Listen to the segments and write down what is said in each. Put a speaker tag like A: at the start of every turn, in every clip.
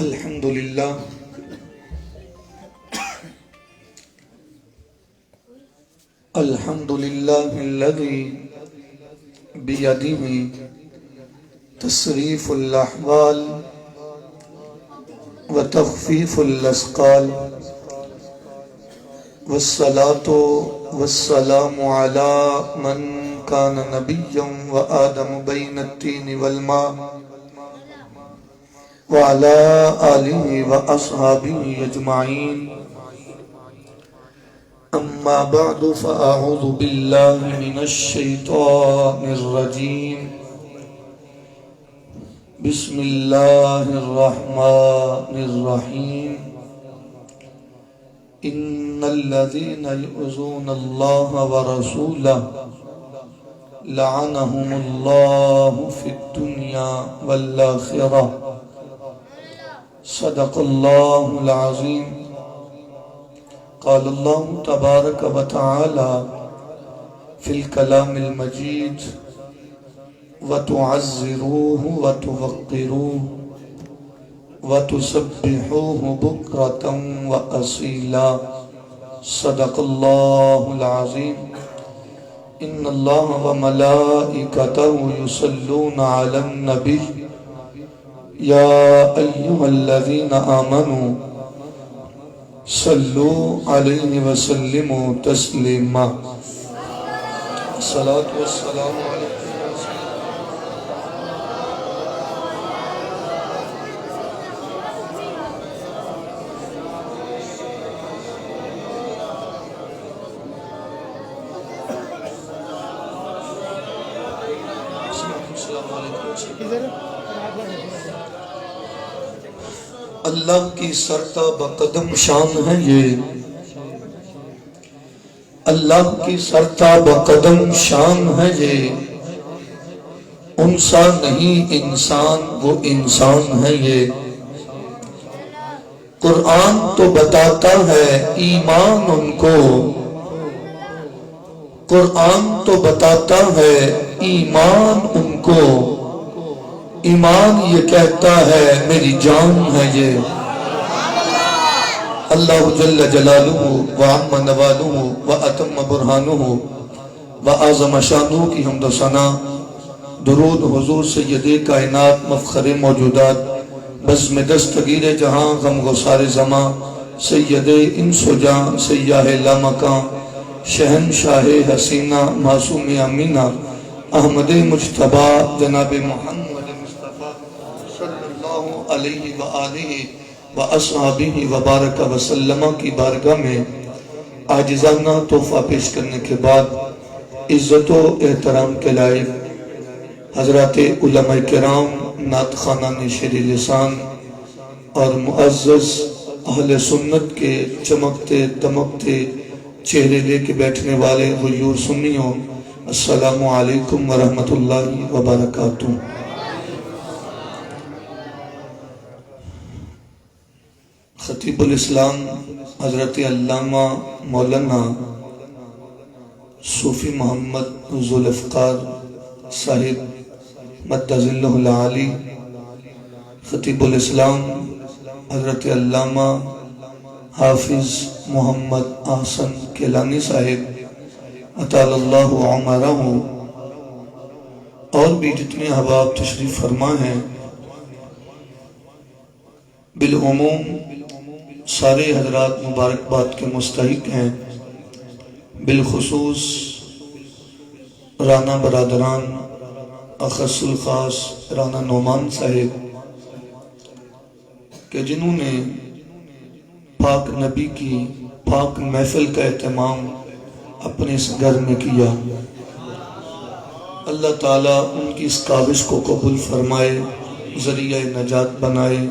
A: الحمد للہ الحمد للہ الذی بیدہ تصریف الاحوال وتخفیف الاسقال والصلاة والسلام علی من کان نبیا وآدم بین التین والماء وعلى آلہ وأصحابہ اجمعین اما بعد فاعوذ باللہ من الشیطان الرجیم بسم اللہ الرحمن الرحیم ان الذین یؤذون اللہ ورسولہ لعنہم اللہ فی الدنیا والآخرہ صدق اللہ العظیم قال اللہ تبارک و تعالی فی الکلام المجید وَتُعَزِّرُوهُ وَتُوَقِّرُوهُ وَتُسَبِّحُوهُ بُكْرَةً وَأَصِيلًا صدق اللہ العظیم ان اللہ وملائکتہ یصلون علی النبی یا ایہا الذین آمنوا صلو علیہ وسلموا تسلیما الصلاة والسلام علیکم اللہ کی سرتا بقدم شان ہے یہ اللہ کی سرتا بقدم شان ہے یہ انسا نہیں انسان وہ انسان ہے یہ قرآن تو بتاتا ہے ایمان ان کو قرآن تو بتاتا ہے ایمان ان کو ایمان یہ کہتا ہے میری جان ہے یہ اللہ جل جلالہ وعم نوالہ واتم برہانہ وعظم شانہ کی حمد و ثنا درود حضور سید کائنات مفخر موجودات بزم دستگیر جہاں غم گسار زمان سید انس و جان سیاہ لامکان شہنشاہ حسینہ معصوم امینہ احمد مجتبہ جناب محمد علیہ وآلہ وآصحابہ وبارک وسلم کی بارگاہ میں عاجزانہ تحفہ پیش کرنے کے بعد عزت و احترام کے لائق حضرات علماء کرام نعت خوانان شیر لسان اور معزز اہل سنت کے چمکتے دمکتے چہرے لے کے بیٹھنے والے غیور سنیوں السلام علیکم ورحمت اللہ وبرکاتہ خطیب الاسلام حضرت علامہ مولانا صوفی محمد ذوالفقار صاحب مدظلہ العالی خطیب الاسلام حضرت علامہ حافظ محمد احسن کیلانی صاحب اطال اللہ عمرہ اور بھی جتنے احباب تشریف فرما ہیں بالعموم سارے حضرات مبارکباد کے مستحق ہیں بالخصوص رانا برادران اخص الخاص رانا نعمان صاحب کہ جنہوں نے پاک نبی کی پاک محفل کا اہتمام اپنے اس گھر میں کیا اللہ تعالیٰ ان کی اس کاوش کو قبول فرمائے ذریعہ نجات بنائے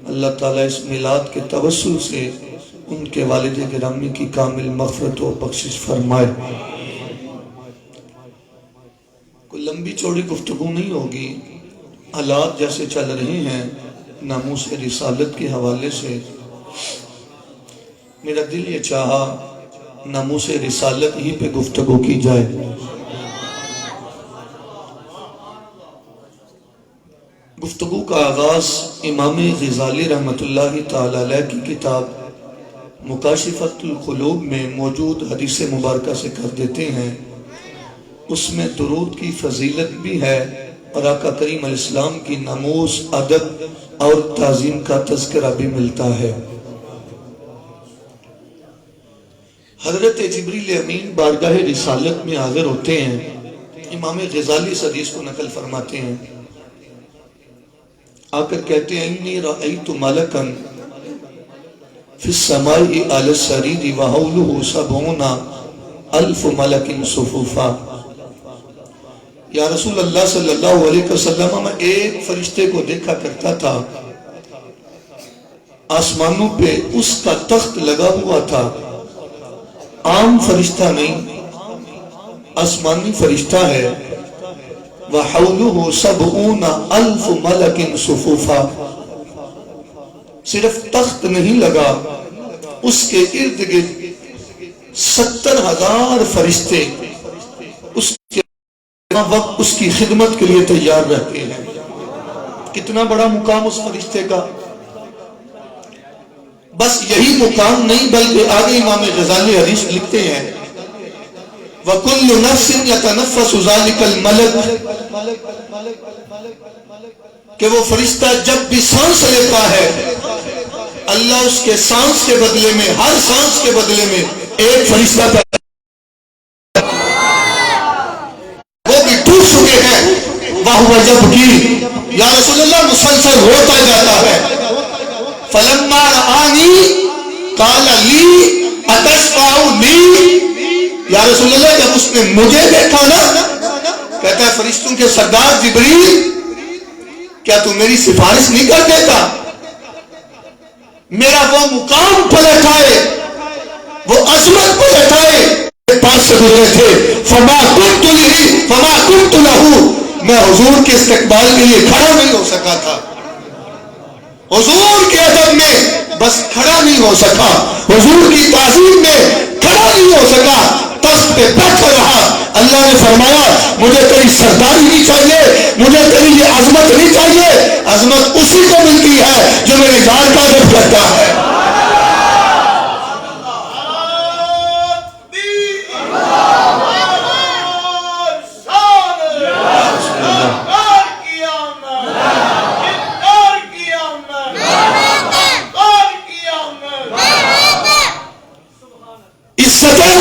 A: اللہ تعالیٰ اس میلاد کے توسل سے ان کے والد گرامی کی کامل مغفرت و بخشش فرمائے کوئی لمبی چوڑی گفتگو نہیں ہوگی حالات جیسے چل رہے ہیں ناموس رسالت کے حوالے سے میرا دل یہ چاہا ناموس رسالت ہی پہ گفتگو کی جائے گفتگو کا آغاز امام غزالی رحمۃ اللہ تعالی علیہ کی کتاب مکاشفۃ القلوب میں موجود حدیث مبارکہ سے کر دیتے ہیں۔ اس میں درود کی فضیلت بھی ہے اور آقا کریم علیہ السلام کی ناموس، ادب اور تعظیم کا تذکرہ بھی ملتا ہے۔ حضرت جبریل امین بارگاہ رسالت میں حاضر ہوتے ہیں۔ امام غزالی اس حدیث کو نقل فرماتے ہیں، آ کر کہتے ہیں انی رأیت ملکا فی السماء علی السریر وحولہ سبعون الف ملک صفوفا۔ یا رسول اللہ صلی اللہ علیہ وسلم، میں ایک فرشتے کو دیکھا کرتا تھا، آسمانوں پہ اس کا تخت لگا ہوا تھا، عام فرشتہ نہیں، آسمانی فرشتہ ہے، وَحَوْلُهُ سَبْعُونَ أَلْفُ مَلَكٍ صُفُوفًا، صرف تخت نہیں لگا، اس کے ارد گرد 70,000 فرشتے اس کے وقت اس کی خدمت کے لیے تیار رہتے ہیں۔ کتنا بڑا مقام اس فرشتے کا! بس یہی مقام نہیں بلکہ آگے امام غزالی حدیث لکھتے ہیں وَكُلُّ نَفْسٍ يَتَنَفَّسُ ذَلِكَ الْمَلَكُ، کہ وہ فرشتہ جب بھی سانس لیتا ہے اللہ اس کے سانس کے بدلے میں، ہر سانس کے بدلے میں ایک فرشتہ پیدا، وہ بھی ٹوٹ چکے ہیں، وَهُوَ يَبْكِي، یا رسول اللہ مسلسل روتا جاتا ہے۔ فَلَمَّا رَآنِي قَالَ لِي أَتَشْفَعُ لِي، یا رسول اللہ جب اس نے مجھے دیکھا نا، کہتا ہے فرشتوں کے سردار جبریل، کیا تو میری سفارش نہیں کر دیتا؟ میرا وہ مقام پلٹ آئے، وہ عظمت پلٹ آئے، پاس سے گزرے تھے، فما کنت لہو، میں حضور کے استقبال کے لیے کھڑا نہیں ہو سکا تھا، حضور کے ادب میں بس کھڑا نہیں ہو سکا، حضور کی تعظیم میں کھڑا نہیں ہو سکا، تخت پہ بیٹھا رہا۔ اللہ نے فرمایا مجھے تیری سرداری نہیں چاہیے، مجھے تیری یہ عظمت نہیں چاہیے، عظمت اسی کو ملتی ہے جو میرے یار کا ادب کرتا ہے۔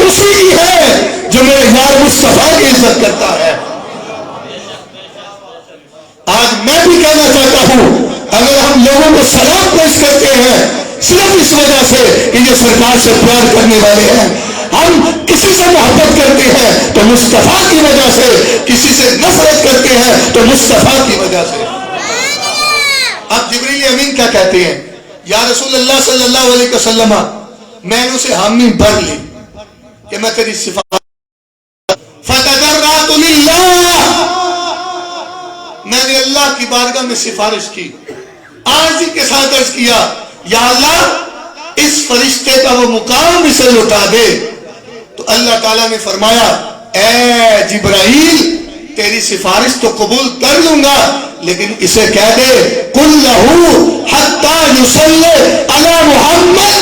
A: اسی کی ہے جو میرے یار مصطفیٰ کی عزت کرتا ہے۔ آج میں بھی کہنا چاہتا ہوں، اگر ہم لوگوں کو سلام پیش کرتے ہیں صرف اس وجہ سے کہ یہ سرکار سے پیار کرنے والے ہیں، ہم کسی سے محبت کرتے ہیں تو مصطفیٰ کی وجہ سے، کسی سے نفرت کرتے ہیں تو مصطفیٰ کی وجہ سے۔ اب جبریل امین کیا کہتے ہیں، یا رسول اللہ صلی اللہ علیہ وسلم، میں نے اسے حامی بھر لی کہ میں تیری صفات فتجرأت للہ، میں نے اللہ کی بارگاہ میں سفارش کی، عاجزی کے ساتھ عرض کیا یا اللہ اس فرشتے کا وہ مقام اسے لوٹا دے۔ تو اللہ تعالیٰ نے فرمایا اے جبرائیل تیری سفارش تو قبول کر لوں گا، لیکن اسے کہہ دے قل لہو حتی یصلی علی محمد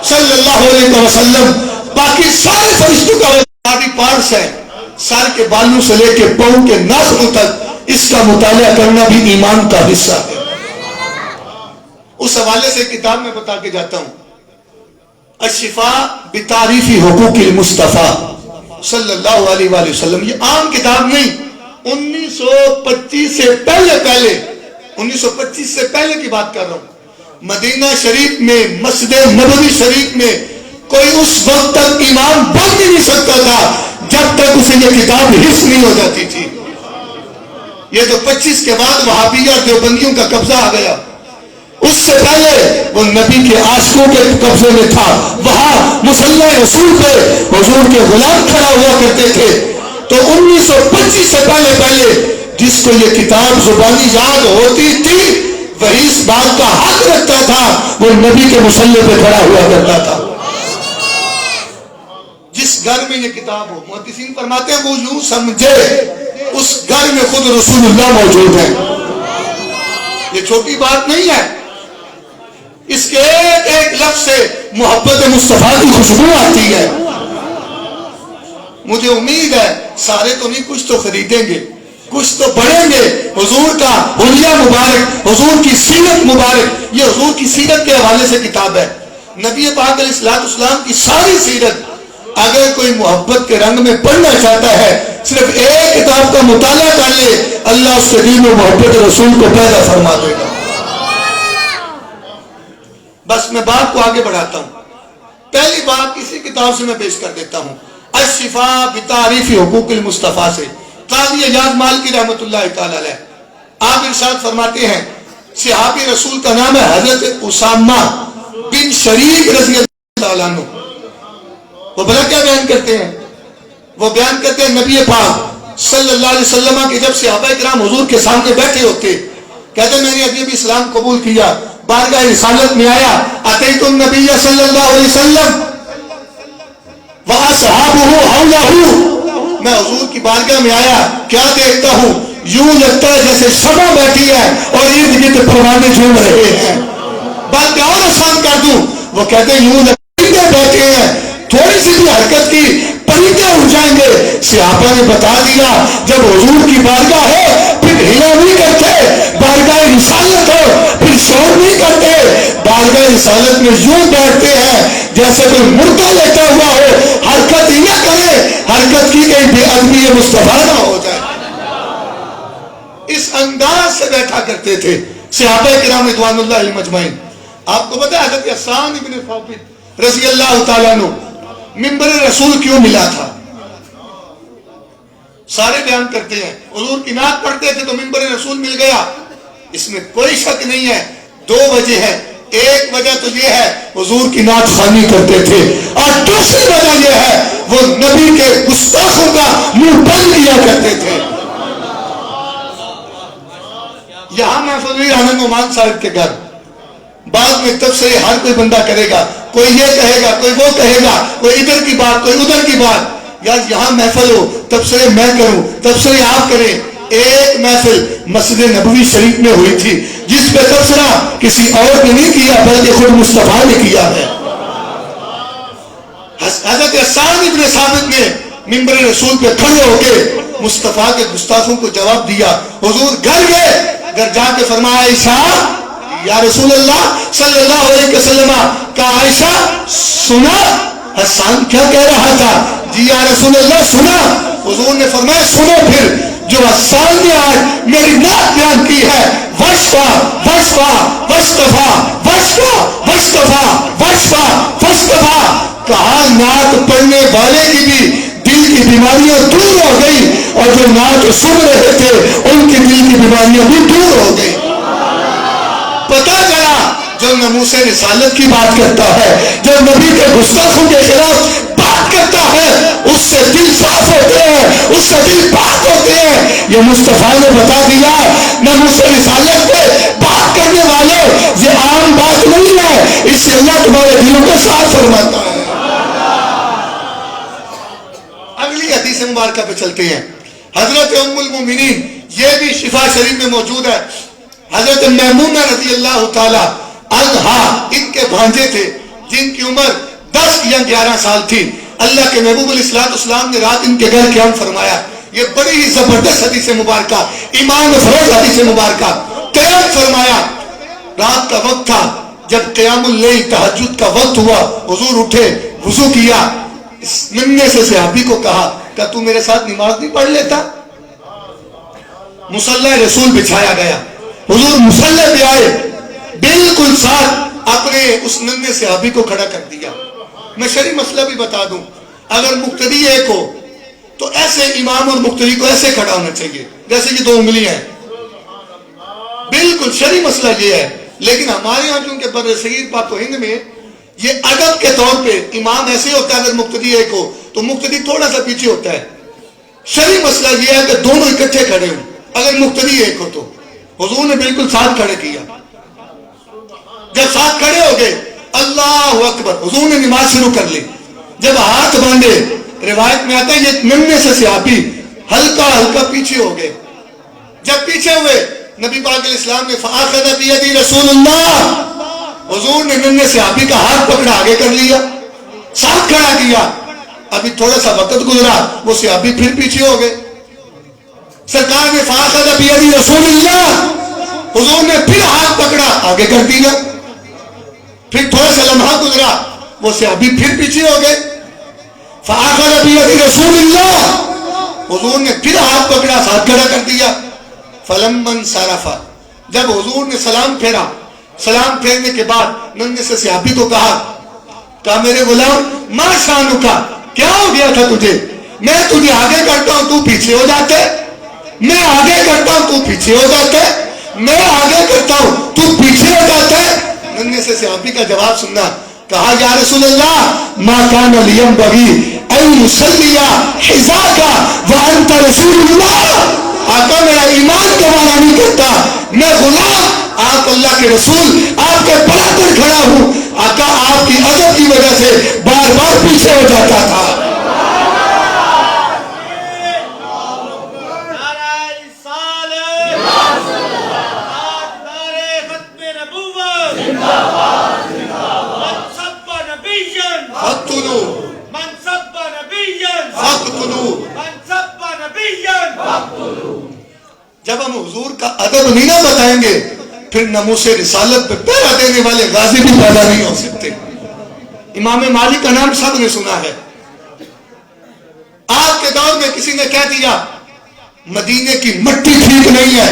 A: صلی اللہ علیہ وسلم۔ باقی سارے فرشتوں کا باڈی پارٹس ہے، سر کے بالوں سے لے کے پاؤں کے ناخنوں تک، اس کا مطالعہ کرنا بھی ایمان کا حصہ ہے۔ اس حوالے سے کتاب میں بتا کے جاتا ہوں، الشفاء بتعریف حقوق المصطفیٰ صلی اللہ علیہ وآلہ وسلم، یہ عام کتاب نہیں، 1925 سے پہلے کی بات کر رہا ہوں۔ مدینہ شریف میں مسجد نبوی شریف میں کوئی اس وقت تک ایمان بن بھی نہیں سکتا تھا جب تک اسے یہ کتاب حفظ نہیں ہو جاتی تھی۔ یہ تو 25 کے بعد وہابیہ دیوبندیوں کا قبضہ آ گیا، اس سے پہلے وہ نبی کے عاشقوں کے قبضے میں تھا۔ وہاں مصلی رسول پہ حضور کے غلام کھڑا ہوا کرتے تھے۔ تو 1925 سے پہلے جس کو یہ کتاب زبانی یاد ہوتی تھی وہی اس بات کا حق رکھتا تھا، وہ نبی کے مصلی پہ کھڑا ہوا کرتا تھا۔ جس گھر میں یہ کتاب ہو، محدثین فرماتے ہیں وہ یوں سمجھے اس گھر میں خود رسول اللہ موجود ہیں۔ یہ چھوٹی بات نہیں ہے، اس کے ایک ایک لفظ سے محبت مصطفیٰ کی خوشبو آتی ہے۔ مجھے امید ہے سارے تو نہیں، کچھ تو خریدیں گے، کچھ تو پڑھیں گے حضور کا حلیہ مبارک، حضور کی سیرت مبارک۔ یہ حضور کی سیرت کے حوالے سے کتاب ہے، نبی پاک علیہ السلام کی ساری سیرت۔ اگر کوئی محبت کے رنگ میں پڑھنا چاہتا ہے، صرف ایک کتاب کا مطالعہ کر لے، اللہ اس کے دل میں محبت رسول کو پیدا فرما دے گا۔ بس میں بات کو آگے بڑھاتا ہوں۔ پہلی بات اسی کتاب سے میں پیش کر دیتا ہوں، الشفاء بتعریف حقوق المصطفیٰ سے، قاضی اعجاز مالکی رحمۃ اللہ تعالی علیہ۔ آپ ارشاد فرماتے ہیں، صحابی رسول کا نام ہے حضرت اسامہ بن شریک رضی اللہ تعالیٰ عنہ۔ وہ بھلا کیا بیان کرتے ہیں؟ وہ بیان کرتے ہیں نبی پاک صلی اللہ علیہ وسلم کہ جب صحابہ کرام حضور کے سامنے بیٹھے ہوتے، کہتے میں نے ابھی ابھی اسلام قبول کیا، بارگاہ رسالت میں آیا، اتیت النبی صلی اللہ علیہ وسلم وَأَصْحَابُهُ حَوْلَهُ، میں حضور کی بارگاہ میں آیا، کیا دیکھتا ہوں؟ یوں لگتا ہے جیسے شمع بیٹھی ہے اور ارد گرد پروانے جھوم رہے ہیں۔ بات میں اور آسان کر دوں، وہ کہتے ہیں یوں لگتے بیٹھے ہیں، تھوڑی سی بھی حرکت کی پریندے اڑ جائیں گے۔ صحابہ نے بتا دیا جب حضور کی بارگاہ ہے پھر ہلا نہیں کرتے، بارگاہ رسالت ہو پھر شور نہیں کرتے، بارگاہ رسالت میں یوں بیٹھتے ہیں جیسے کوئی مردہ لیٹا ہوا ہو، حرکت ہی نہ کرے، حرکت کی گئی بے ادبی مصطفیٰ نہ ہو جائے۔ اس انداز سے بیٹھا کرتے تھے صحابہ کرام رضوان اللہ علیہم اجمعین۔ آپ کو پتہ ہے حضرت حسان ابن ثابت رضی اللہ تعالیٰ عنہ منبر رسول کیوں ملا تھا؟ سارے بیان کرتے ہیں حضور کی نعت پڑھتے تھے تو منبر رسول مل گیا، اس میں کوئی شک نہیں ہے۔ دو وجہ ہے، ایک وجہ تو یہ ہے حضور کی نعت خوانی کرتے تھے، اور دوسری وجہ یہ ہے وہ نبی کے گستاخوں کا منہ بند کیا کرتے تھے۔ یہاں محفوظ ہوئی آنند عمان صاحب کے گھر، بعد میں تبصرے ہر کوئی بندہ کرے گا، کوئی یہ کہے گا، کوئی وہ کہے گا، کوئی ادھر کی بات، کوئی ادھر کی بات۔ یار یہاں محفل ہو، تبصرے میں کروں، تبصرے آپ کریں۔ ایک محفل مسجد نبوی شریف میں ہوئی تھی جس پہ تبصرہ کسی اور نے نہیں کیا بلکہ خود مصطفیٰ نے کیا ہے۔ حضرت حسان ابن ثابت نے منبر رسول پہ کھڑے ہو کے مصطفیٰ کے گستاخوں کو جواب دیا۔ حضور گھر گئے، گھر جا کے فرمایا عائشہ یا رسول اللہ صلی اللہ علیہ وسلم کا عائشہ سنا حسان کیا کہہ رہا تھا؟ جی یا رسول اللہ سنا۔ حضور نے فرمایا سنو پھر جو حسان نے آج میری نعت بیان کی ہے، وشفا وشفا وشفا وشفا وشفا وشفا وشفا، کہا نعت پڑھنے والے کی بھی دل کی بیماریاں دور ہو گئی اور جو نعت سن رہے تھے ان کی دل کی بیماریاں بھی دور ہو گئی۔ پتہ چلا جو ناموس رسالت کی بات کرتا ہے، جو نبی کے گستاخوں کے خلاف بات کرتا ہے، اس سے دل صاف ہوتے ہیں، اس سے دل پاک ہوتے ہیں۔ یہ مصطفیٰ نے بتا دیا ناموس رسالت پہ بات کرنے والے یہ عام بات نہیں ہے، اس سے اللہ تمہارے دلوں کو صاف فرماتا ہے۔ اگلی حدیث مبارکہ پہ چلتے ہیں۔ حضرت ام المومنین، یہ بھی شفا شریف میں موجود ہے، حضرت میمونہ رضی اللہ تعالی عنہا، ان کے بھانجے تھے جن کی عمر 10 یا 11 سال تھی۔ اللہ کے محبوب علیہ السلام نے رات ان کے گھر قیام فرمایا۔ یہ بڑی ہی زبردست حدیث مبارکہ، ایمان افروز حدیث مبارکہ۔ قیام فرمایا، رات کا وقت تھا، جب قیام اللیل تہجد کا وقت ہوا، حضور اٹھے، وضو کیا، اس ننھے سے صحابی کو کہا کہ تو میرے ساتھ نماز نہیں پڑھ لیتا؟ مصلی رسول بچھایا گیا، حضور مصلی پہ آئے، بالکل ساتھ اپنے اس ننھے صحابی کو کھڑا کر دیا۔ میں شرعی مسئلہ بھی بتا دوں، اگر مقتدی ایک ہو تو ایسے امام اور مقتدی کو ایسے کھڑا ہونا چاہیے جیسے کہ 2 انگلی ہیں، بالکل شرعی مسئلہ یہ ہے۔ لیکن ہمارے یہاں چونکہ بر صغیر پاک و ہند میں یہ ادب کے طور پہ امام ایسے ہوتا ہے، اگر مقتدی ایک ہو تو مقتدی تھوڑا سا پیچھے ہوتا ہے۔ شرعی مسئلہ یہ ہے کہ دونوں اکٹھے کھڑے ہوں، اگر مقتدی ایک ہو تو۔ حضور نے بالکل ساتھ کھڑے کیا، جب ساتھ کھڑے ہو گئے اللہ اکبر، حضور نے نماز شروع کر لی۔ جب ہاتھ باندھے، روایت میں آتا ہے یہ ننھے سے صحابی ہلکا ہلکا پیچھے ہو گئے۔ جب پیچھے ہوئے نبی پاک علیہ السلام نے فَأَخَذَ بِيَدِي رسول اللہ، حضور نے ننھے صحابی کا ہاتھ پکڑا، آگے کر لیا، ساتھ کھڑا کیا. ابھی تھوڑا سا وقت گزرا، وہ صحابی پھر پیچھے ہو گئے. سرکار نے فَأَخَذَ بِيَدِي رسول اللہ، حضور نے پھر ہاتھ پکڑا، آگے کر دیا. پھر تھوڑا سا لمحہ گزرا، وہ صحابی پھر پیچھے ہو گئے. فَأَخَذَ بِيَدِي رسول اللہ، حضور نے پھر ہاتھ پکڑا، ساتھ کھڑا کر دیا. فَلَمَّا انصَرَفَ، جب حضور نے سلام پھیرا، سلام پھیرنے کے بعد ننھے سے صحابی کو کہا میرے غلام ما شانک، کیا ہو گیا تھا تجھے؟ میں تجھے آگے کرتا ہوں تو پیچھے ہو جاتے، میں آگے کرتا ہوں تو پیچھے ہو جاتے، میں آگے کرتا ہوں تو پیچھے ہو جاتے. ننھے سے صحابی کا جواب سننا. کہا یا رسول اللہ ما کان لینبغی ان یصلی حذاک وانت رسول اللہ. آقا میرا ایمان گوارا نہیں کرتا، میں غلام، آپ اللہ کے رسول، آپ کے برابر کھڑا ہوں. آقا آپ کی ادب کی وجہ سے بار بار پیچھے ہو جاتا تھا. جب ہم حضور کا ادب نہیں نہ بتائیں گے، پھر ناموس رسالت پہ پہرا دینے والے غازی بھی پیدا نہیں ہو سکتے. امام مالک کا نام سب نے سنا ہے. آپ کے دور میں کسی نے کہہ دیا مدینے کی مٹی ٹھیک نہیں ہے،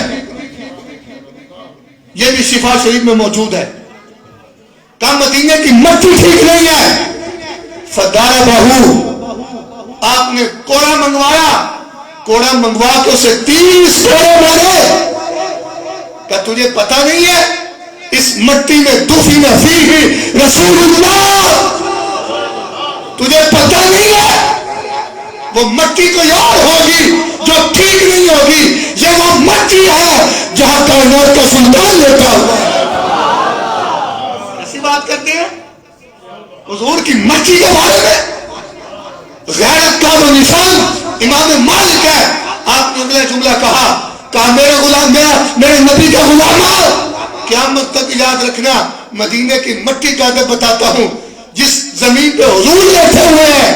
A: یہ بھی شفا شریف میں موجود ہے. کہا مدینے کی مٹی ٹھیک نہیں ہے. فَضَرَبَهُ، آپ نے کوڑا منگوایا، کوڑا منگوا کے اسے 30 کوڑے مارے. کہ تجھے پتہ نہیں ہے اس مٹی میں دفن فیہ رسول اللہ، تجھے پتہ نہیں ہے وہ مٹی کو یاد ہوگی جو ٹھیک نہیں ہوگی. یہ وہ مٹی ہے جہاں کائنات کا سلطان لیتا ہوا ہے. ایسی بات کرتے ہیں حضور کی مٹی کے بارے میں. غیرت کا وہ نشان امام مالک ہے. آپ نے اگلا جملہ کہا میرے غلام، میرے نبی کا غلام، قیامت تک یاد رکھنا مدینے کی مٹی کا ادب بتاتا ہوں. جس زمین پہ حضور بیٹھے ہوئے ہیں،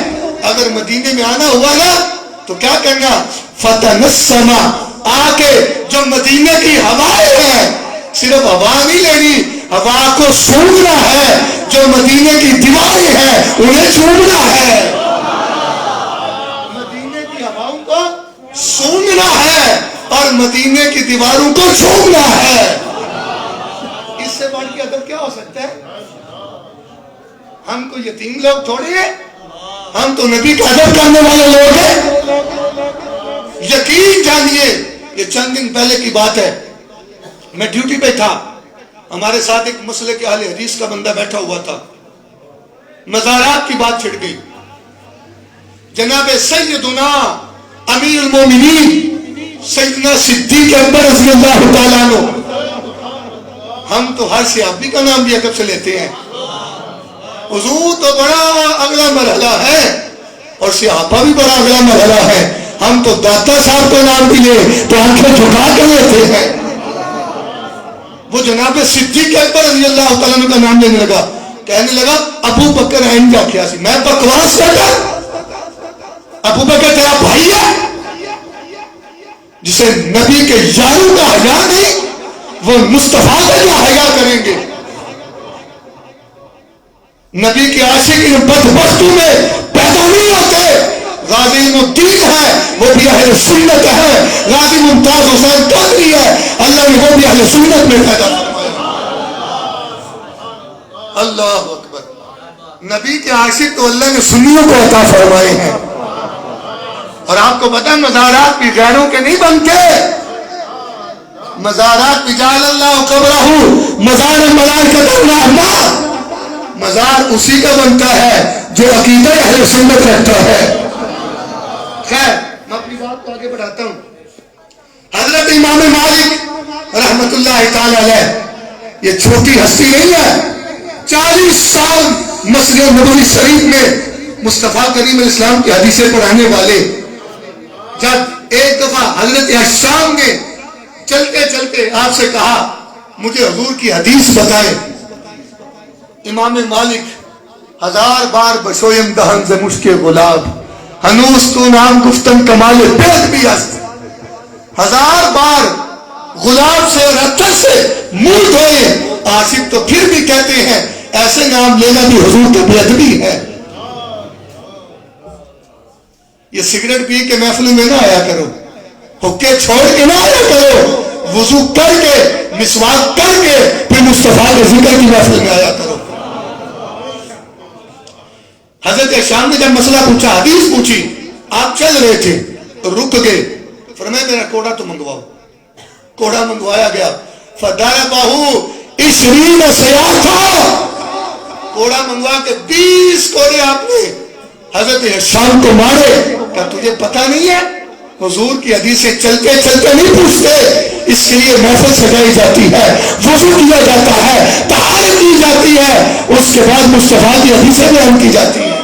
A: اگر مدینے میں آنا ہوا نا تو کیا کرنا؟ فَتَنَسَّمَ، آ کے جو مدینے کی ہوائیں ہیں، صرف ہوا نہیں لینی، ہوا کو سونگنا ہے. جو مدینے کی دیواریں ہیں انہیں چومنا ہے، مدینے کی ہواؤں کو سونگنا ہے اور مدینے کی دیواروں کو چومنا ہے. اس سے بڑھ کے ادب کیا ہو سکتا ہے؟ ہم کو یتیم لوگ تھوڑے ہیں، ہم تو نبی کا ادب کرنے والے لوگ ہیں. یقین جانیے یہ چند دن پہلے کی بات ہے، میں ڈیوٹی پہ تھا، ہمارے ساتھ ایک مسئلے کے اہل حدیث کا بندہ بیٹھا ہوا تھا. مزارات کی بات چھڑ گئی. جناب سیدنا امیر المومنین سیدنا صدیق اکبر رضی اللہ تعالیٰ عنہ، ہم تو ہر صحابی کا نام بھی ادب سے لیتے ہیں. حضور تو بڑا اگلا مرحلہ ہے اور صحابہ بھی بڑا اگلا مرحلہ ہے. ہم تو داتا صاحب کا نام بھی لے تو آنکھیں جھکا کے لیتے ہیں. وہ جناب صدیق اکبر رضی اللہ تعالیٰ عنہ کا نام لینے لگا، کہنے لگا ابو بکر عین کا کیا سی. میں بکواس کرتا، ابو بکر تیرا بھائی ہے جسے نبی کے یاروں کا حیا نہیں، وہ مصطفیٰ کا کیا حیا کریں گے. نبی کے عاشق ان بدبختوں میں پیدا نہیں ہوتے. غازی الدین ہے، وہ بھی اہل سنت ہے. غازی ممتاز حسین قادری ہے، اللہ نے وہ بھی اہل سنت میں پیدا فرمایا. اللہ اکبر. نبی کے عاشق تو اللہ نے سنیوں کو عطا فرمائے ہیں. اور آپ کو پتہ ہے مزارات بھی غیروں کے نہیں بنتے. مزارات بھی جعل اللہ قبرہ مزار الملائکۃ الرحمہ، مزار اسی کا بنتا ہے جو عقیدہ اہل سنت رکھتا ہے. خیر میں اپنی بات کو آگے بڑھاتا ہوں. حضرت امام مالک رحمت اللہ تعالی علیہ یہ چھوٹی ہستی نہیں ہے. 40 سال مسجد نبوی شریف میں مصطفیٰ کریم علیہ السلام کی حدیثیں پڑھانے والے. جب ایک دفعہ حضرت شام نے چلتے چلتے آپ سے کہا مجھے حضور کی حدیث بتائیں. امام مالک 1000 بار بشویم دہن ز مشک گلاب ہنوز تو نام گفتن کمال بیت بھی است. 1000 بار گلاب سے اور عطر سے منہ دھوئے عاشق تو پھر بھی کہتے ہیں ایسے نام لینا بھی حضور کا بے ادبی ہے. یہ سگریٹ پی کے محفل میں نہ آیا کرو, حکے چھوڑ کے نہ آیا کرو, وضو کر کے مسواک کر کے پھر مصطفیٰ کے ذکر کی محفل میں آیا کرو. حضرت شام نے جب مسئلہ پوچھا, حدیث پوچھی, آپ چل رہے تھے رک گئے, فرمایا میرا کوڑا تو منگواؤ. کوڑا منگوایا گیا. فَضَرَبَهُ 20 سیاحا, کوڑا منگوا کے 20 کوڑے آپ نے حضرت شام کو مارے. کیا تجھے پتہ نہیں ہے حضور کی حدیثیں چلتے چلتے نہیں پوچھتے, اس کے لیے محفل سجائی جاتی ہے, وضو کیا جاتا ہے, طہارت کی جاتی ہے, اس کے بعد مصطفیٰ کی حدیثیں بیان کی جاتی ہیں.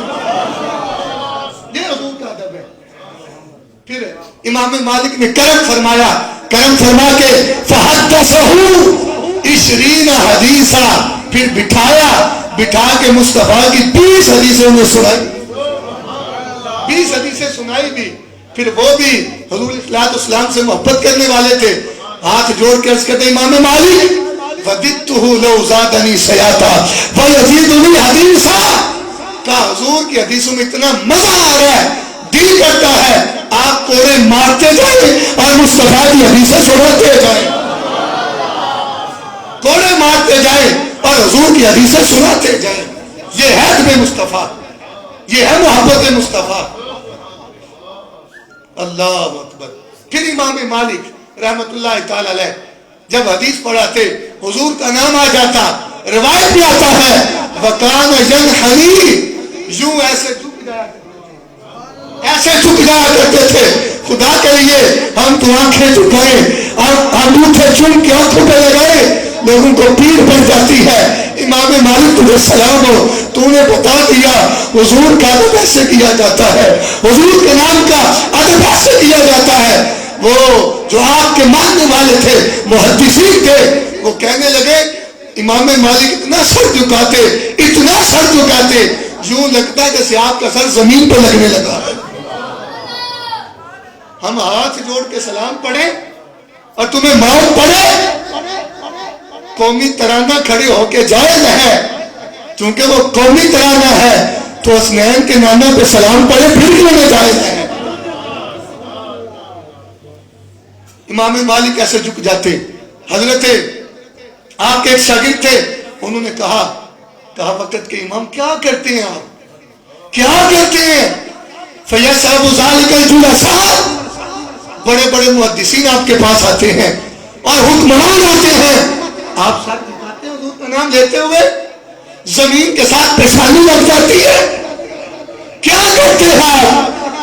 A: یہ حضور کا ادب ہے. پھر امام مالک نے کرم فرمایا, کرم فرما کے فحدثہ 20 حدیثا, پھر بٹھایا, بٹھا کے مصطفیٰ کی 20 حدیثیں انہیں سنائی. 20 حدیثیں سنائی بھی. پھر وہ بھی حضور صلی اسلام سے محبت کرنے والے تھے, ہاتھ جوڑ کے عرض کرتے امام مالک وَدِدْتُهُ لَوْ زَادَنِي سَيَاتًا وَيَزِيدُنِي حَدِيثًا. کہا حضور کی حدیثوں میں اتنا مزہ آ رہا ہے, دل کرتا ہے آپ کوڑے مارتے جائیں اور مصطفیٰ کی حدیثیں سناتے جائیں, کوڑے مارتے جائیں اور حضور کی حدیثیں سناتے جائیں. یہ ہے ادب مصطفیٰ, یہ ہے محبت مصطفیٰ. اللہ اکبر. پھر امام مالک رحمت اللہ تعالی علیہ جب حدیث پڑھاتے حضور کا نام آ جاتا, روایت بھی آتا ہے وَقَانَ يَنْحَنِي, یوں ایسے جھک جایا ایسے جھک جایا کرتے تھے. خدا کے لیے ہم تو آنکھیں جھکائیں اور انگوٹھے چوم کے آنکھوں پہ لگائے, لوگوں کو پیر پڑ جاتی ہے. امام مالک تجھے سلام ہو, تو نے بتا دیا حضور کا ادب ایسے کیا جاتا ہے, حضور کے نام کا ادب ایسے کیا جاتا ہے. وہ جو آپ کے ماننے والے تھے محدثین تھے, وہ کہنے لگے امام مالک اتنا سر جھکاتے, اتنا سر جھکاتے, یوں لگتا ہے جیسے آپ کا سر زمین پہ لگنے لگا. ہم ہاتھ جوڑ کے سلام پڑھیں اور تمہیں موت پڑے. قومی ترانہ کھڑے ہو کے جائز ہے, چونکہ وہ قومی ترانہ ہے تو حسنین کے نانا پہ سلام پڑھے پھر کیوں نہ جائز ہے. امام مالک ایسے جھک جاتے. حضرت آپ کے ایک شاگرد تھے, انہوں نے کہا وقت کے امام کیا کرتے ہیں آپ, کیا کرتے ہیں؟ فَيَسْعَبُ ذَلِكَ الْجُلَسَاءُ, بڑے بڑے محدثین آپ کے پاس آتے ہیں اور حکمران آتے ہیں, آپ ساتھ جھکاتے ہیں حضور کا نام لیتے ہوئے, زمین کے ساتھ پیشانی لگ جاتی ہے. کیا کرتے ہیں؟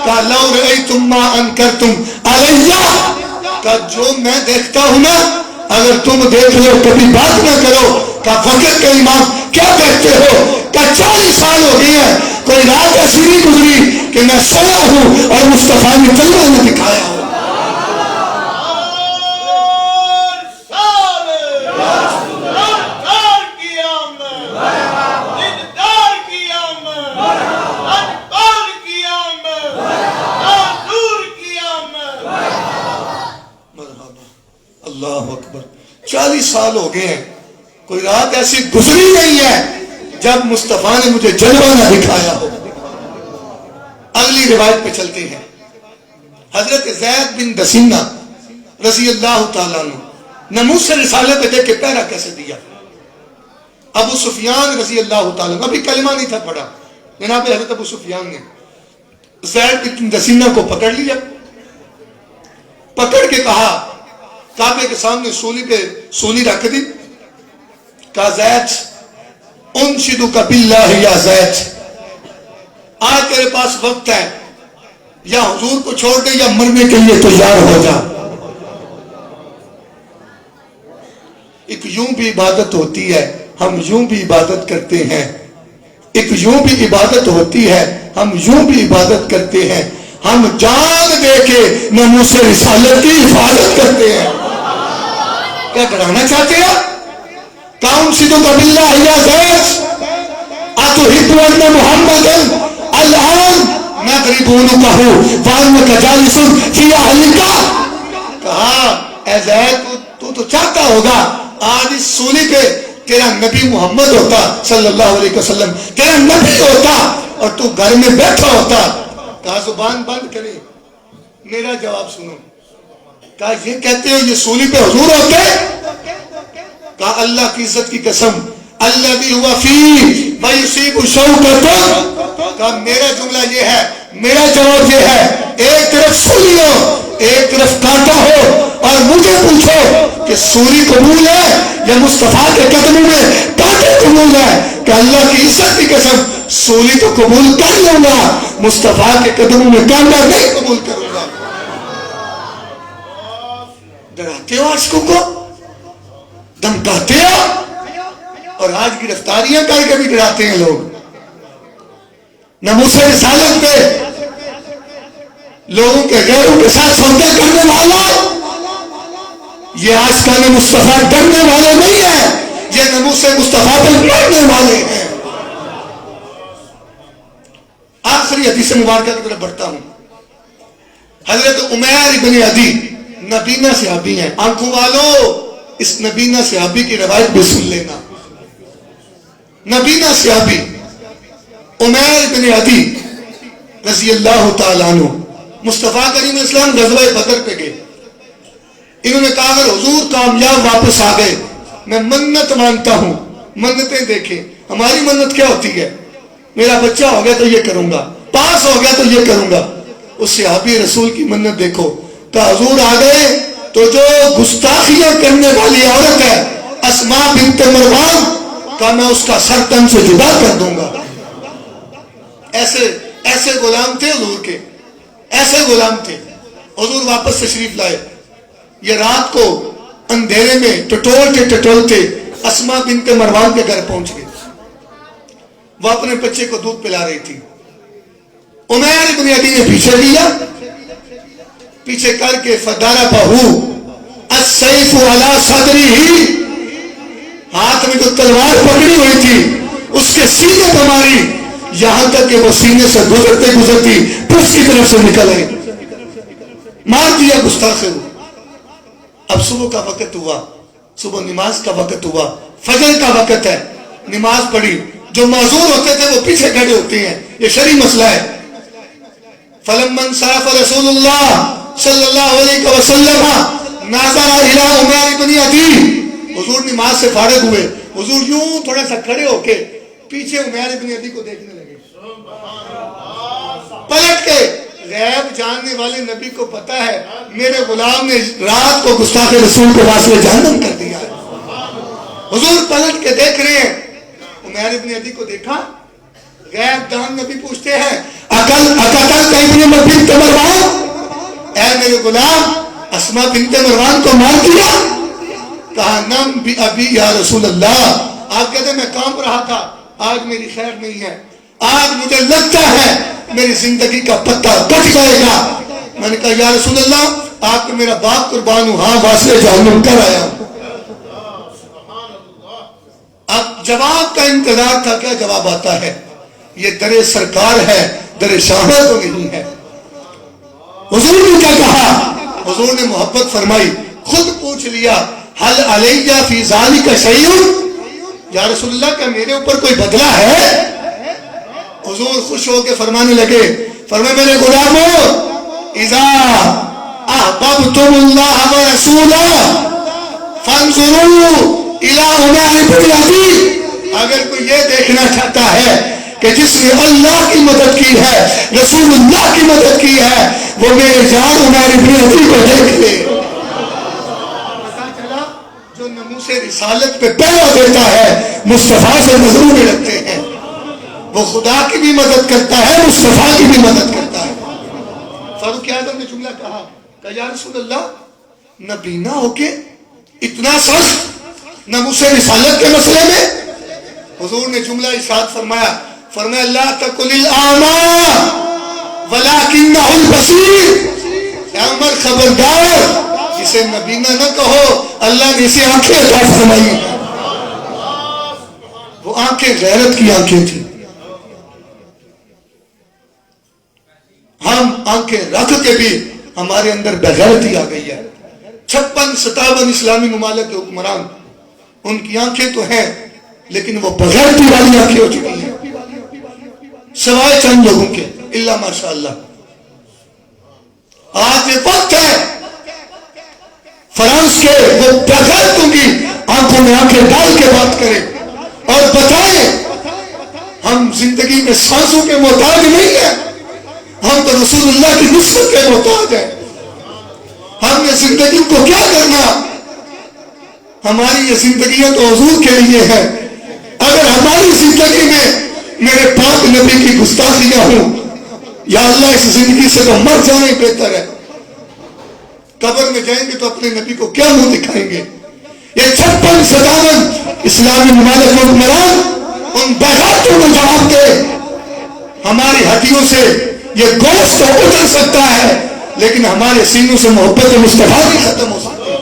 A: کہا لَوْ رَأَيْتُمْ مَا أَنْكَرْتُمْ عَلَيَّ, کہا جو میں دیکھتا ہوں نا اگر تم دیکھ لو کبھی بات نہ کرو. کہا وقت کے امام کیا کہتے ہو؟ کہا 40 سال ہو گئے ہیں, کوئی رات ایسی نہیں گزری کہ میں سویا ہوں اور مصطفیٰ نے جلوہ نہ دکھایا ہو. اللہ اکبر. 40 سال ہو گئے ہیں, کوئی رات ایسی گزری نہیں ہے جب مصطفیٰ نے مجھے جلوہ نہ دکھایا ہو. اگلی روایت پہ چلتے ہیں. حضرت زید بن دسینہ رضی اللہ تعالیٰ عنہ ناموس سے رسالے پہ دیکھ کے پہرا کیسے دیا. ابو سفیان رضی اللہ تعالیٰ عنہ, ابھی کلمہ نہیں تھا پڑھا, جناب حضرت ابو سفیان نے زید بن دسینہ کو پکڑ لیا, پکڑ کے کہا, کعبے کے سامنے سولی پہ سولی رکھ دی. کہا زید انشدک باللہ یا زید, آج تیرے پاس وقت ہے, یا حضور کو چھوڑ دے یا مرنے کے لیے تیار ہو جا. ایک یوں بھی عبادت ہوتی ہے, ہم یوں بھی عبادت کرتے ہیں. ایک یوں بھی عبادت ہوتی ہے, ہم یوں بھی عبادت کرتے ہیں. ہم جان دے کے ناموس رسالت کی حفاظت کرتے ہیں. کیا ڈرانا چاہتے ہو؟ کون صدق باللہ یا زید اتحب ان محمد الان نضربونکہ وانک جالس فی اہلک. کہا اے زید تو چاہتا ہوگا آج اس سولی پہ تیرا نبی محمد ہوتا صلی اللہ علیہ وسلم، تیرا نبی ہوتا اور تو گھر میں بیٹھا ہوتا. کہا زبان بند کرے، میرا جواب سنو. کہا یہ کہتے ہو یہ سولی پہ حضور ہوتے؟ کہا اللہ کی عزت کی قسم الذی هو فی ویصیب شوکۃ. کہا میرا جملہ یہ ہے، میرا جواب یہ ہے، ایک طرف سولی ہو ایک طرف کانٹا ہو اور مجھے پوچھو کہ سولی قبول ہے یا مصطفیٰ کے قدموں میں کانٹے قبول ہے؟ کہ اللہ کی عزت کی قسم سولی تو قبول کر لوں گا، مصطفیٰ کے قدموں میں کانٹا نہیں قبول کروں گا. ڈراتے ہو عاشقوں کو، دھمکاتے ہو، اور آج گرفتاریاں کر کے بھی ڈراتے ہیں لوگ. ناموس رسالت پہ لوگوں کے غیروں کے ساتھ سودا کرنے والا یہ آشقان مصطفیٰ ڈرنے والے نہیں ہیں، یہ ناموس مصطفیٰ پہ لڑنے والے ہیں. آخری حدیث مبارکہ کی طرف بڑھتا ہوں. حضرت عمیر بن عدی نبینہ صحابی ہیں. آنکھوں والو اس نبینہ صحابی کی روایت بھی سن لینا. نبینہ صحابی عمیر بن عدی رضی اللہ تعالیٰ عنہ مصطفیٰ کریم اسلام غزوہ بدر پہ گئے. انہوں نے کہا اگر حضور کامیاب واپس آ گئے میں منت مانتا ہوں. منتیں دیکھیں ہماری منت کیا ہوتی ہے، میرا بچہ ہو گیا تو یہ کروں گا، پاس ہو گیا تو یہ کروں گا. اس صحابی رسول کی منت دیکھو کہ حضور آ گئے تو جو گستاخیاں کرنے والی عورت ہے اسماء بنت مروان کا میں اس کا سر تن سے جدا کر دوں گا. ایسے غلام تھے حضور کے، ایسے غلام تھے. حضور واپس تشریف لائے. یہ رات کو اندھیرے میں ٹٹولتے اسماء بنت مروان کے گھر پہنچ گئے. وہ اپنے بچے کو دودھ پلا رہی تھی. عمیر بن عدی نے پیچھے لیا، پیچھے کر کے فضربہ السیف علی صدرہ، ہاتھ میں جو تلوار پکڑی ہوئی تھی اس کے سینے پر ماری، یہاں تک کہ وہ سینے سے گزرتی پس کی طرف سے نکل آئی، مار دیا گستاخ. اب صبح کا وقت ہوا، صبح نماز کا وقت ہوا، فجر کا وقت ہے، نماز پڑھی. جو معذور ہوتے تھے وہ پیچھے کھڑے ہوتے ہیں، یہ شرعی مسئلہ ہے. فلما انصرف رسول اللہ صلی اللہ علیہ وسلم ناظر الی عمیر بن عدی. حضور نماز سے فارغ ہوئے، حضور یوں تھوڑا سا کھڑے ہو کے پیچھے عمیر بن عدی کو دیکھنے لگے. پلٹ کے غیب جاننے والے نبی کو پتا ہے میرے غلام نے رات کو گستاخ رسول کے واسطے جہنم کر دیا ہے. حضور پلٹ کے دیکھ رہے ہیں، عمیر بن عدی کو دیکھا. غیب دان نبی پوچھتے ہیں اقتلت ابن بنت مروان، اے میرے غلام اسماء بنت مروان کو مار دیا؟ کہا نم بی ابی یا رسول اللہ. آپ کہتے ہیں میں کام رہا تھا، آج میری خیر نہیں ہے، آج مجھے لگتا ہے میری زندگی کا پتہ کٹ جائے گا. میں نے کہا یا رسول اللہ آپ کو میرا باپ قربان ہوں، ہاں واسطے جہنم کر آیا. اب جواب کا انتظار تھا، کیا جواب آتا ہے؟ یہ در سرکار ہے، در شاہ تو نہیں ہے. حضور نے کیا کہا؟ حضور نے محبت فرمائی، خود پوچھ لیا حل علیہ فی ذالک شیء، یا رسول اللہ کیا میرے اوپر کوئی بدلہ ہے؟ حضور خوش ہو کے فرمانے لگے، فرمایا میرے غلاموں اذا احببتم اللہ ورسولہ فانظروا الی عمیر بن عدی. اگر کوئی یہ دیکھنا چاہتا ہے کہ جس نے اللہ کی مدد کی ہے، رسول اللہ کی مدد کی ہے، وہ میرے جان عمیر بن عدی کو دیکھ لے. پتا چلا جو ناموس رسالت پہ پیرا دیتا ہے مصطفیٰ سے نظروں میں رکھتے ہیں، وہ خدا کی بھی مدد کرتا ہے، مصطفیٰ کی بھی مدد کرتا ہے. فاروق اعظم نے جملہ کہا کہ یا رسول اللہ نبینا ہو کے اتنا سخت ناموس رسالت کے مسئلے میں؟ حضور نے جملہ ارشاد فرمایا، فرمایا لا تقل الاعمى ولكنه البصير. اے عمر خبردار، اسے نبینا نہ کہو، اللہ نے اسے آنکھیں عطا فرمائی ہیں۔ وہ آنکھیں غیرت کی آنکھیں تھیں۔ ہم آنکھیں رکھ کے بھی ہمارے اندر بغیرتی آ گئی ہے۔ 56-57 اسلامی ممالک کے حکمران، ان کی آنکھیں تو ہیں لیکن وہ بغیرتی والی آنکھیں ہو چکی ہیں، سوائے چند لوگوں کے، الا ماشاءاللہ۔ آج یہ وقت ہے فرانس کے وہ بغیرتوں کی آنکھوں میں آنکھیں ڈال کے بات کریں اور بتائیں ہم زندگی میں سانسوں کے محتاج نہیں ہیں، ہم تو رسول اللہ کی نصرت کے محتاج ہیں۔ ہم نے زندگی کو کیا کرنا؟ ہماری یہ زندگیاں تو حضور کے لیے ہے۔ اگر ہماری زندگی میں میرے پاک نبی کی گستاخیاں ہوں، یا اللہ اس زندگی سے تو مر جائیں بہتر ہے۔ قبر میں جائیں گے تو اپنے نبی کو کیا منہ دکھائیں گے؟ یہ 56-57 اسلامی ممالک حکمران ان بغیرتوں کو جواب دے، ہماری ہڈیوں سے یہ گوشت تو اتر سکتا ہے لیکن ہمارے سینوں سے محبت مصطفیٰ بھی ختم ہو سکتی ہے۔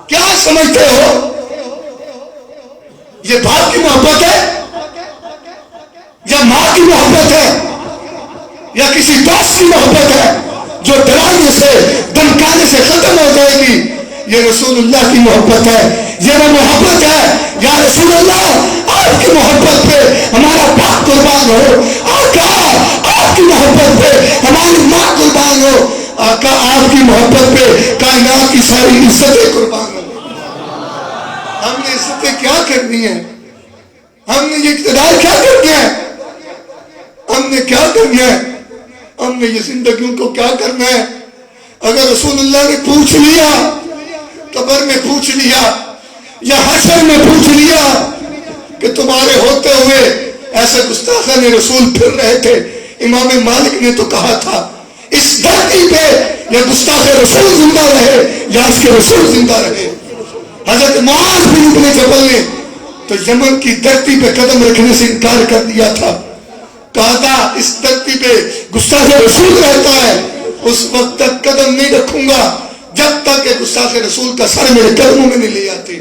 A: کیا سمجھتے ہو یہ باپ کی محبت ہے یا ماں کی محبت ہے یا کسی دوست کی محبت ہے جو ڈرانے سے دھمکانے سے ختم ہو جائے گی؟ یہ رسول اللہ کی محبت ہے، یہ وہ محبت ہے یا رسول اللہ آپ کی محبت پہ ہمارا باپ قربان ہو، آقا آپ کی محبت پہ ہماری ماں قربان ہو، آقا آپ کی محبت پہ کائنات کی ساری عزتیں قربان ہو۔ ہم نے عزتیں کیا کرنی ہے؟ ہم نے یہ اقتدار کیا کرنا ہے؟ ہم نے کیا کرنا ہے؟ ہم نے یہ زندگیوں کو کیا کرنا ہے؟ اگر رسول اللہ نے پوچھ لیا، قبر میں پوچھ لیا یا حشر میں پوچھ لیا کہ تمہارے ہوتے ہوئے ایسے گستاخان رسول پھر رہے تھے، امام مالک نے تو کہا تھا اس دھرتی پہ یا گستاخ رسول زندہ رہے یا اس کے رسول زندہ رہے۔ حضرت معاذ بن جبل نے تو یمن کی دھرتی پہ قدم رکھنے سے انکار کر دیا تھا، کہا تھا اس دھرتی پہ گستاخ رسول رہتا ہے، اس وقت تک قدم نہیں رکھوں گا جب تک کہ گستاخ رسول کا سر میرے قدموں میں نہیں لے آتے۔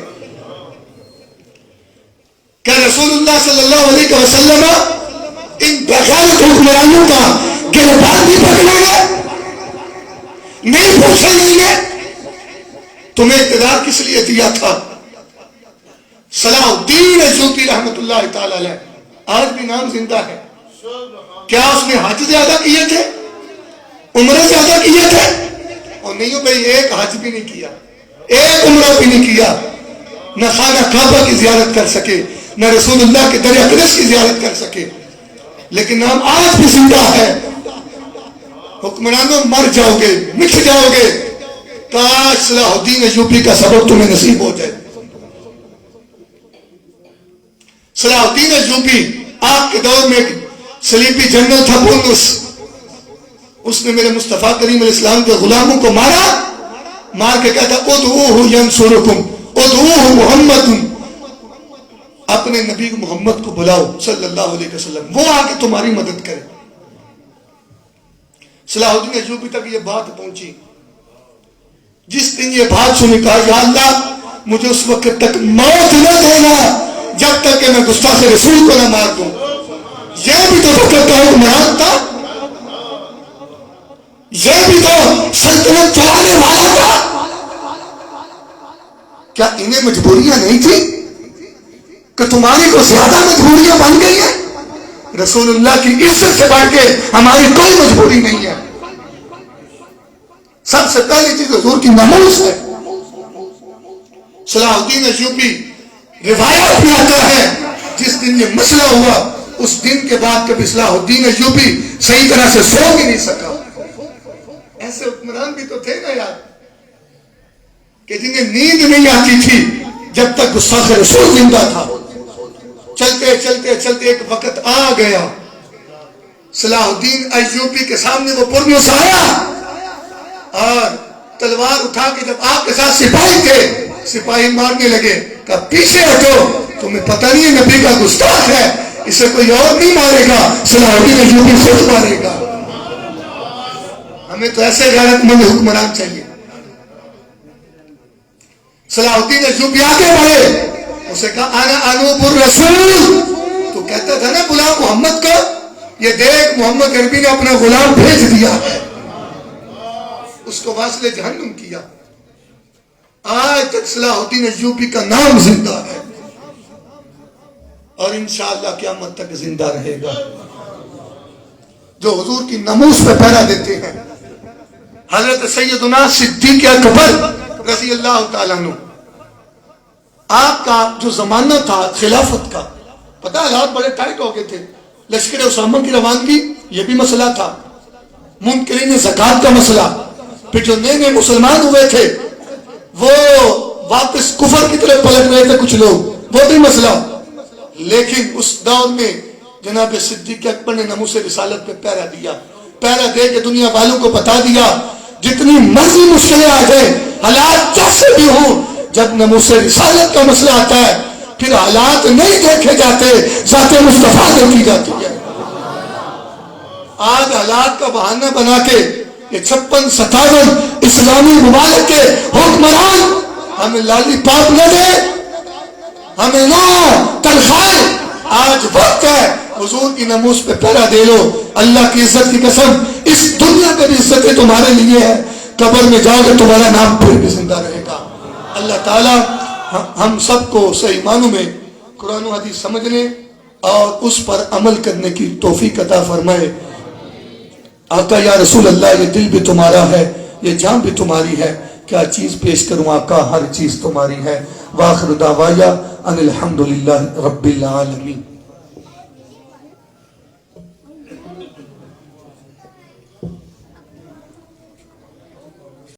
A: کہ رسول اللہ صلی اللہ علیہ وسلم ان بغیرت حکمرانوں کا گربان بھی پکڑیں گے، نہیں پوچھیں گے تمہیں اقتدار کس لیے دیا تھا؟ صلاح الدین ایوبی رحمت اللہ تعالی علیہ آج بھی نام زندہ ہے۔ کیا اس نے حج زیادہ کیے تھے؟ عمرے زیادہ کیے تھے؟ اور نہیں بھائی، ایک حج بھی نہیں کیا، ایک عمرہ بھی نہیں کیا، نہ خانہ کعبہ کی زیارت کر سکے، نہ رسول اللہ کے در اقدس کی زیارت کر سکے، لیکن نام آج بھی زندہ ہے۔ حکمرانوں مر جاؤ گے، مٹ جاؤ گے، کاش صلاح الدین ایوبی کا سبق تمہیں نصیب ہو جائے۔ صلاح الدین ایوبی آپ کے دور میں صلیبی جنرل تھا بونس، اس نے میرے مصطفیٰ کریم علیہ السلام کے غلاموں کو مارا، مار کے کہتا ادعوہ ینصرکم ادعوہ محمد، اپنے نبی محمد کو بلاؤ صلی اللہ علیہ وسلم، وہ آ کے تمہاری مدد کرے۔ صلاح الدین ایوبی تک یہ بات پہنچی، جس دن یہ بات سنی کہا یا اللہ مجھے اس وقت تک موت نہ دینا جب تک کہ میں گستاخ رسول کو نہ مار دوں۔ یہ بھی تو وقت کا حکمران تھا، یہ بھی تو سلطنت چلانے والا تھا، کیا انہیں مجبوریاں نہیں تھی کہ تمہاری کو زیادہ مجبوریاں بن گئی ہیں؟ رسول اللہ کی عزت سے بڑھ کے ہماری کوئی مجبوری نہیں ہے۔ سب سے پہلی چیز حضور کی ناموس ہے۔ صلاح الدین ایوبی روایت میں آتا ہے جس دن یہ مسئلہ ہوا اس دن کے بعد کبھی صلاح الدین ایوبی صحیح طرح سے سو بھی نہیں سکا۔ ایسے حکمران بھی تو تھے نا یار کہ جنہیں نیند نہیں آتی تھی جب تک گستاخ رسول زندہ تھا۔ چلتے چلتے چلتے ایک وقت آ گیا، صلاح الدین ایوبی کے سامنے وہ پرنس آیا اور تلوار اٹھا کے جب آپ کے ساتھ سپاہی تھے، سپاہی مارنے لگے، کہا پیچھے ہٹو، تمہیں پتہ نہیں ہے نبی کا گستاخ ہے، اسے کوئی اور نہیں مارے گا، صلاح الدین ایوبی خود مارے گا۔ ہمیں تو ایسے غیرت مند حکمران چاہیے. صلاح الدین ایوبی آگے بڑھے, اسے کہا انا انوب الرسول, تو کہتا تھا نا غلام محمد کا, یہ دیکھ محمد عربی نے اپنا غلام بھیج دیا ہے, اس کو واصل جہنم کیا. آج تک صلاح الدین ایوبی کا نام زندہ ہے اور انشاءاللہ قیامت تک زندہ رہے گا. جو حضور کی ناموس پہ پہرا دیتے ہیں, حضرت سیدنا صدیق اکبر رضی اللہ تعالیٰ عنہ, آپ کا جو زمانہ تھا خلافت کا, پتہ حالات بڑے ٹائٹ ہو گئے تھے. لشکر اسامہ کی روانگی یہ بھی مسئلہ تھا, منکرین زکات کا مسئلہ, پھر جو نئے نئے مسلمان ہوئے تھے وہ واپس کفر کی طرف پلٹ رہے تھے کچھ لوگ, وہ بھی مسئلہ. لیکن اس دور میں جناب صدیق اکبر نے ناموس رسالت پہ پہرا دیا, پہرا دے کے دنیا والوں کو بتا دیا جتنی مرضی مشکلیں آ جائیں, حالات کیسے بھی ہوں, جب ناموس رسالت کا مسئلہ آتا ہے پھر حالات نہیں دیکھے جاتے, ذات مصطفیٰ دیکھی جاتی ہے. آج حالات کا بہانہ بنا کے یہ 56-57 اسلامی ممالک کے حکمران ہمیں لالی پاپ نہ دے, ہمیں نہ تنخواہ. آج وقت ہے حضور کی ناموس پہ پہرا دے لو. اللہ کی عزت کی قسم, اس دنیا میں بھی عزتیں تمہارے لیے ہے, قبر میں جاؤ گے تمہارا نام پھر بھی زندہ رہے گا. اللہ تعالیٰ ہم سب کو صحیح معنوں میں قرآن و حدیث سمجھنے اور اس پر عمل کرنے کی توفیق عطا فرمائے. آقا یا رسول اللہ, یہ دل بھی تمہارا ہے, یہ جان بھی تمہاری ہے, کیا چیز پیش کروں آقا, ہر چیز تمہاری ہے. وآخر دعوایا ان الحمدللہ رب العالمین.